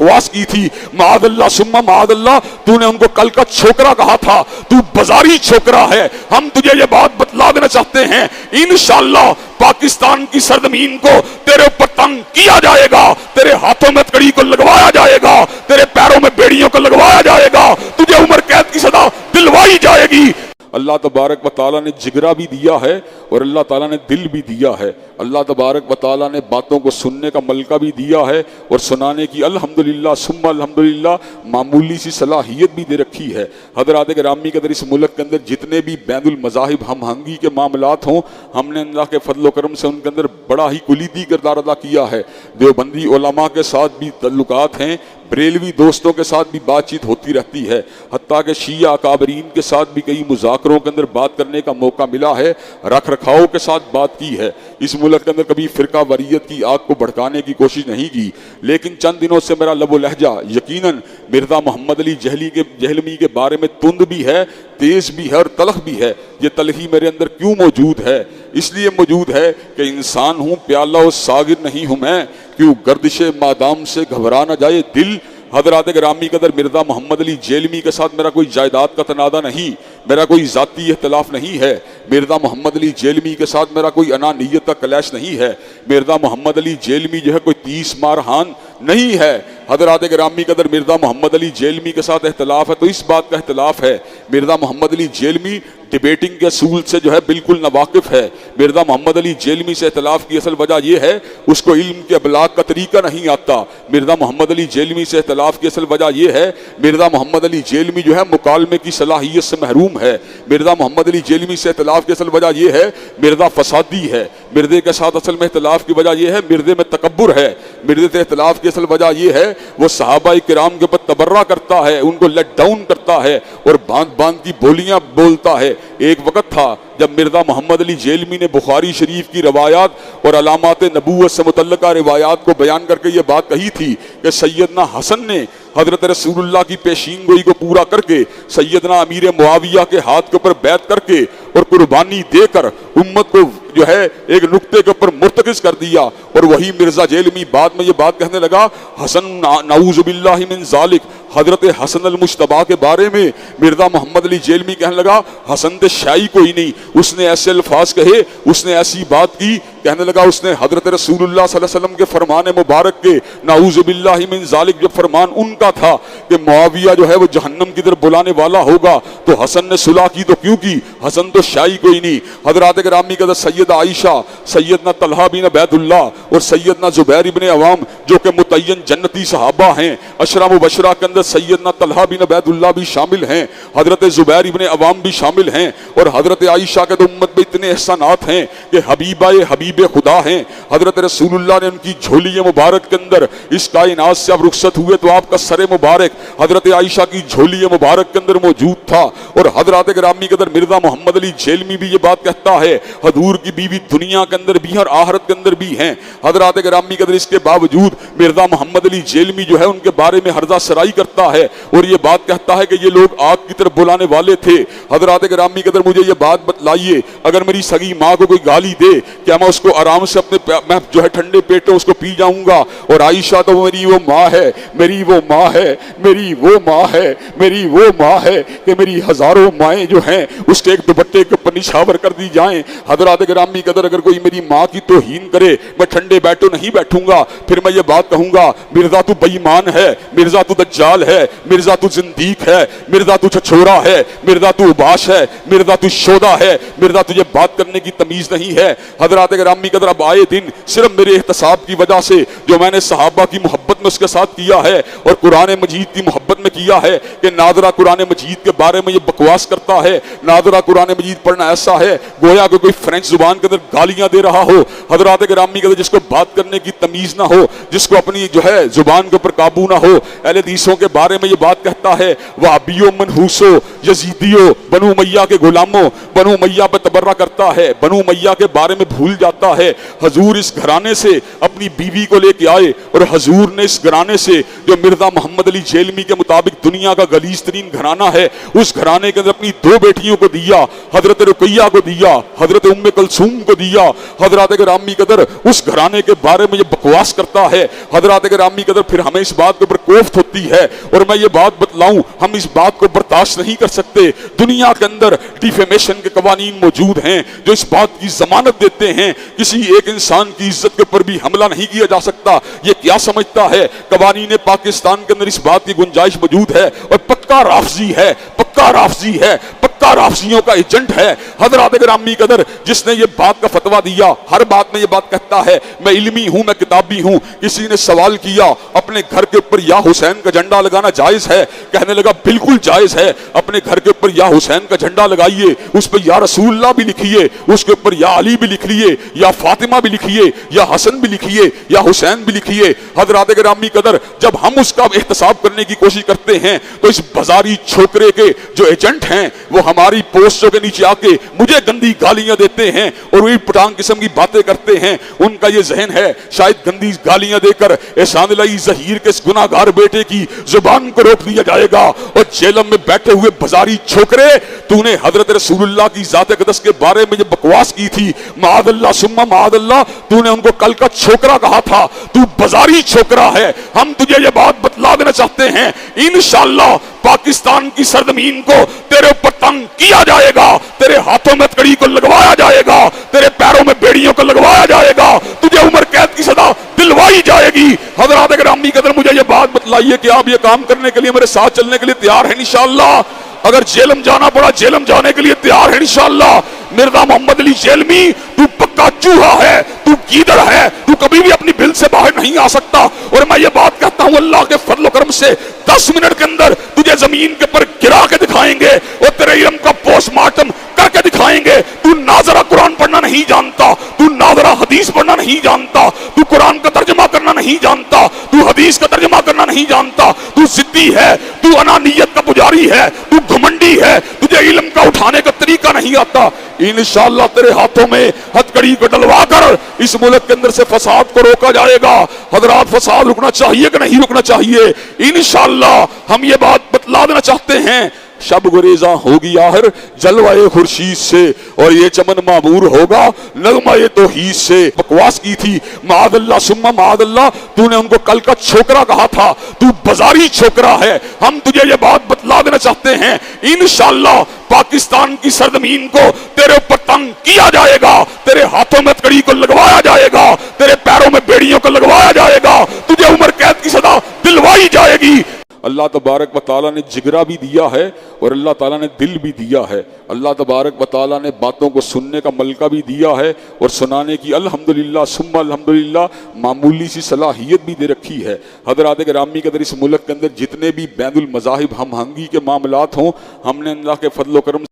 بکواس کی تھی، معاذ اللہ سما معاذ اللہ، تو نے ان کو کل کا چھوکرا کہا تھا، تو بازاری چھوکرا ہے۔ ہم تجھے یہ بات بتلا دینا چاہتے ہیں، انشاءاللہ پاکستان کی سرزمین کو تیرے اوپر تنگ کیا جائے گا، تیرے ہاتھوں میں کڑی کو لگوایا جائے گا، تیرے پیروں میں بیڑیوں کو لگوایا جائے گا، تجھے عمر قید کی سزا دلوائی جائے گی۔ اللہ تبارک و تعالیٰ نے جگرا بھی دیا ہے اور اللہ تعالیٰ نے دل بھی دیا ہے، اللہ تبارک و تعالیٰ نے باتوں کو سننے کا ملکہ بھی دیا ہے اور سنانے کی الحمدللہ ثم الحمدللہ معمولی سی صلاحیت بھی دے رکھی ہے۔ حضرات گرامی کے اندر اس ملک کے اندر جتنے بھی بین المذاہب ہم آہنگی کے معاملات ہوں، ہم نے اللہ کے فضل و کرم سے ان کے اندر بڑا ہی کلیدی کردار ادا کیا ہے۔ دیوبندی علماء کے ساتھ بھی تعلقات ہیں، بریلوی دوستوں کے ساتھ بھی بات چیت ہوتی رہتی ہے، حتیٰ کہ شیعہ اکابرین کے ساتھ بھی کئی مذاکروں کے اندر بات کرنے کا موقع ملا ہے، رکھ رکھاؤ کے ساتھ بات کی ہے۔ اس ملک کے اندر کبھی فرقہ واریت کی آگ کو بھڑکانے کی کوشش نہیں کی، لیکن چند دنوں سے میرا لب و لہجہ یقیناً مرزا محمد علی جہلمی کے بارے میں تند بھی ہے، تیز بھی ہے اور تلخ بھی ہے۔ یہ تلخی میرے اندر کیوں موجود ہے؟ اس لیے موجود ہے کہ انسان ہوں، پیالہ و ساغر نہیں ہوں میں، کیوں گردش مادام سے گھبرا نہ جائے دل۔ حضرات گرامی قدر مرزا محمد علی جیلمی کے ساتھ میرا کوئی جائیداد کا تنازع نہیں، میرا کوئی ذاتی اختلاف نہیں ہے، مرزا محمد علی جیلمی کے ساتھ میرا کوئی انانیت کا کلیش نہیں ہے، مرزا محمد علی جیلمی جو ہے کوئی 30 مارہان نہیں ہے۔ حضرات گرامی قدر مرزا محمد علی جیلمی کے ساتھ اختلاف ہے تو اس بات کا اختلاف ہے، مرزا محمد علی جیلمی ڈیبیٹنگ کے اصول سے جو ہے بالکل ناواقف ہے۔ مرزا محمد علی جیلمی سے اختلاف کی اصل وجہ یہ ہے اس کو علم کے ابلاغ کا طریقہ نہیں آتا۔ مرزا محمد علی جیلمی سے اختلاف کی اصل وجہ یہ ہے مرزا محمد علی جیلمی جو ہے مکالمے کی صلاحیت سے محروم ہے۔ مرزا محمد علی جیلمی سے اختلاف کی اصل وجہ یہ ہے مرزا فسادی ہے۔ مردے کے ساتھ اصل میں اختلاف کی وجہ یہ ہے مردے میں تکبر ہے۔ مردے سے اختلاف کی اصل وجہ یہ ہے وہ صحابہ کرام کے اوپر تبرہ کرتا ہے، ان کو لیٹ ڈاؤن کرتا ہے اور باندھ باندھ کی بولیاں بولتا ہے۔ ایک وقت تھا جب مرزا محمد علی جیلمی نے بخاری شریف کی روایات اور علامات نبوت سے متعلقہ روایات کو بیان کر کے یہ بات کہی تھی کہ سیدنا حسن نے حضرت رسول اللہ کی پیشین گوئی کو پورا کر کے سیدنا امیر معاویہ کے ہاتھ کے اوپر بیعت کر کے اور قربانی دے کر امت کو جو ہے ایک نقطے کے اوپر مرتکز کر دیا، اور وہی مرزا جیلمی بعد میں یہ بات کہنے لگا حسن نعوذ باللہ من ذالک، حضرت حسن المجتبی کے بارے میں مرزا محمد علی جیلمی کہنے لگا حسن تے شائی کوئی نہیں، اس نے ایسے الفاظ کہے، اس نے ایسی بات کی، کہنے لگا اس نے حضرت رسول اللہ صلی اللہ علیہ وسلم کے فرمان مبارک کے نعوذ باللہ من ذالک جو فرمان ان کا تھا کہ معاویہ جو ہے وہ جہنم کی طرف بلانے والا ہوگا تو حسن نے صلح کی تو کیوں کی، حسن تو شائی کوئی نہیں۔ حضرات گرامی کا سیدہ عائشہ، سیدنا طلحہ بن عبید اللہ اور سیدنا زبیر بن عوام جو کہ متعین جنتی صحابہ ہیں، عشرہ مبشرہ کے اندر سیدنا طلحہ بن عبید اللہ بھی شامل ہیں، حضرت زبیر بن عوام بھی شامل ہیں، اور حضرت عائشہ کے تو امت میں اتنے احسانات ہیں کہ حبیبہ حبیب خدا ہیں۔ حضرت رسول اللہ نے ان کی جھولی مبارک کے اندر اس کائنات سے اب رخصت ہوئے تو آپ کا سر مبارک حضرت عائشہ کی جھولی مبارک کے اندر موجود تھا، اور حضرات گرامی کے اندر مرزا محمد علی جیلمی بھی یہ بات کہتا ہے حضور کی بیوی دنیا کے اندر بھی اور آخرت کے اندر بھی ہیں۔ حضرات گرامی کے اندر اس کے باوجود مرزا محمد علی جیلمی جو ہے ان کے بارے میں ہرزہ سرائی کرتا ہے اور یہ بات کہتا ہے کہ یہ لوگ آگ کی طرف بلانے والے تھے۔ حضرات گرامی کے اندر مجھے یہ بات بتلائیے، اگر میری سگی ماں کو کوئی گالی دے کیا میں اس کو آرام سے میں جو ہے ٹھنڈے پیٹوں اس کو پی جاؤں گا؟ اور عائشہ تو میری وہ ماں ہے، میری وہ ماں ہے، میری وہ ماں ہے، میری وہ ماں ہے کہ میری ہزاروں مائیں جو ہیں اس کے ایک دوپٹے کے اوپر نچھاور کر دی جائیں۔ حضرات گرامی قدر اگر کوئی میری ماں کی توہین کرے میں ٹھنڈے بیٹھوں نہیں بیٹھوں گا، پھر میں یہ بات کہوں گا مرزا تو بے ایمان ہے، مرزا تو دجال ہے، مرزا تو زندیق ہے، مرزا تو چھچورا ہے، مرزا تو اباش ہے، مرزا تو شودا ہے، مرزا تجھے بات کرنے کی تمیز نہیں ہے۔ حضرات گرامی قدر اب آئے دن صرف میرے احتساب کی وجہ سے جو میں نے صحابہ کی محبت میں اس کے ساتھ کیا ہے اور قرآن مجید کی محبت میں کیا ہے کہ ناظرہ قرآن مجید کے بارے میں یہ بکواس کرتا ہے، ناظرہ قرآن مجید پڑھنا ایسا ہے گویا کہ کوئی فرینچ زبان کے اندر گالیاں دے رہا ہو۔ حضرات گرامی جس کو بات کرنے کی تمیز نہ ہو، جس کو اپنی جو ہے زبان کے اوپر قابو نہ ہو، اہل حدیثوں کے بارے میں یہ بات کہتا ہے وہابیو منحوسو یزیدیو بنو امیہ کے غلاموں بنو امیہ پہ تبرہ کرتا ہے، بنو امیہ کے بارے میں بھول جاتا ہے۔ حضور اس گھرانے سے اپنی بیوی کو لے کے آئے اور حضور نے اس گھرانے سے جو مرزا محمد علی جیلمی کے مطابق دنیا کا غلیظ ترین گھرانہ ہے، اس گھرانے کے اندر اپنی 2 بیٹیوں کو دیا، حضرت رقیہ کو دیا، حضرت ام کلثوم کو دیا۔ حضرات گرامی قدر اس گھرانے کے بارے میں یہ بکواس کرتا ہے، حضرات گرامی قدر پھر ہمیں اس بات کے اوپر کوفت ہوتی ہے، اور میں یہ بات بتلاؤں ہم اس بات کو برداشت نہیں کر سکتے۔ دنیا کے اندر ڈیفیمیشن کے قوانین موجود ہیں جو اس بات کی ضمانت دیتے ہیں کسی ایک انسان کی عزت کے اوپر بھی حملہ نہیں کیا جا سکتا۔ یہ کیا سمجھتا ہے؟ قوانین پاکستان کے اندر اس بات کی گنجائش موجود ہے، اور پکا رافضی ہے، پکا رافضی ہے، پکا رافضیوں کا ایجنٹ ہے۔ حضرات گرامی قدر جس نے یہ بات کا فتویٰ دیا، ہر بات میں یہ بات کہتا ہے میں علمی ہوں، میں کتابی ہوں۔ کسی نے سوال کیا اپنے گھر کے اوپر یا حسین کا جھنڈا لگانا جائز ہے؟ کہنے لگا بالکل جائز ہے، اپنے گھر کے اوپر یا حسین کا جھنڈا لگائیے، اس پہ یا رسول اللہ بھی لکھیے، اس کے اوپر یا علی بھی لکھ لیے، یا فاطمہ بھی لکھیے، یا حسن بھی لکھیے، یا حسین بھی لکھیے۔ حضرات گرامی قدر جب ہم اس کا احتساب کرنے کی کوشش کرتے ہیں تو اس بازاری چھوکرے کے جو ایجنٹ ہیں وہ ہماری پوسٹوں کے نیچے آ کے مجھے گندی گالیاں دیتے ہیں اور وہی پٹانگ قسم کی باتیں کرتے ہیں۔ ان کا یہ ذہن ہے شاید گندی گالیاں دے کر احسان اللہ ظہیر کے اس گناہگار بیٹے کی زبان کو روک دیا جائے گا۔ اور جیلم میں بیٹھے ہوئے بازاری چھوکرے، تو نے حضرت رسول اللہ کی ذات اقدس کے بارے میں جو بکواس کی تھی، معاذ اللہ ثم معاذ اللہ، تو نے ان کو کل کا چھوکرا کہا تھا، تو بازاری چھوکرا ہے۔ ہم تجھے یہ بات بتلا دینا چاہتے ہیں انشاءاللہ پاکستان کی سرزمین کو تیرے اوپر تنگ کیا جائے گا، تیرے ہاتھوں میں ہتھکڑی کو لگوایا جائے گا، تیرے پیروں میں بیڑیوں کو لگوایا جائے گا، تجھے عمر قید کی سزا دلوائی جائے گی۔ حضرات گرامی قدر مجھے یہ بات بتلائیے کہ آپ یہ کام کرنے کے لیے میرے ساتھ چلنے کے لیے تیار ہیں انشاءاللہ؟ اگر جیلم جانا پڑا جیلم جانے کے لیے تیار ہے انشاءاللہ؟ مرزا محمد علی جیلمی تو پکا چوہا ہے، تو گیدڑ ہے، تو کبھی بھی اپنی بل سے باہر نہیں آ سکتا۔ اور میں یہ بات کہتا ہوں اللہ کے فضل و کرم سے 10 منٹ کے اندر تجھے زمین کے پر گرا کے دکھائیں گے اور تیرے علم کا پوسٹ مارٹم کر کے دکھائیں گے۔ تو ناظرہ قرآن پڑھنا نہیں جانتا، تو ناظرہ حدیث پڑھنا نہیں جانتا، تو قرآن کا ترجمہ کرنا نہیں جانتا، تو حدیث کا ترجمہ کرنا نہیں جانتا، تو ضدی ہے، تو انانیت کا پجاری ہے، تو گھمنڈی ہے، تجھے علم کا اٹھانے کا طریقہ نہیں آتا۔ انشاءاللہ تیرے ہاتھوں میں ہتھکڑی کو ڈلوا کر اس ملک کے اندر سے فساد کو روکا جائے گا۔ حضرات فساد رکنا چاہیے کہ نہیں رکنا چاہیے؟ انشاءاللہ ہم یہ بات بتلا دینا چاہتے ہیں۔ شب گریزاں ہوگی آخر جلوہ خورشید سے، اور یہ چمن معمور ہوگا نغمہ توحید سے۔ بکواس کی تھی معاذ اللہ ثم معاذ اللہ، تو نے ان کو کل کا چھوکرا کہا تھا، تو بازاری چھوکرا ہے۔ ہم تجھے یہ بات بتلا دینا چاہتے ہیں انشاءاللہ پاکستان کی سرزمین کو تیرے اوپر تنگ کیا جائے گا، تیرے ہاتھوں میں ہتھکڑی کو لگوایا جائے گا، تیرے پیروں میں بیڑیوں کو لگوایا جائے گا، تجھے عمر قید کی سزا دلوائی جائے گی۔ اللہ تبارک و تعالیٰ نے جگرہ بھی دیا ہے اور اللہ تعالیٰ نے دل بھی دیا ہے۔ اللہ تبارک و تعالیٰ نے باتوں کو سننے کا ملکہ بھی دیا ہے اور سنانے کی الحمدللہ ثم الحمدللہ معمولی سی صلاحیت بھی دے رکھی ہے۔ حضرات گرامی کے اندر اس ملک کے اندر جتنے بھی بین المذاہب ہم آہنگی کے معاملات ہوں، ہم نے اللہ کے فضل و کرم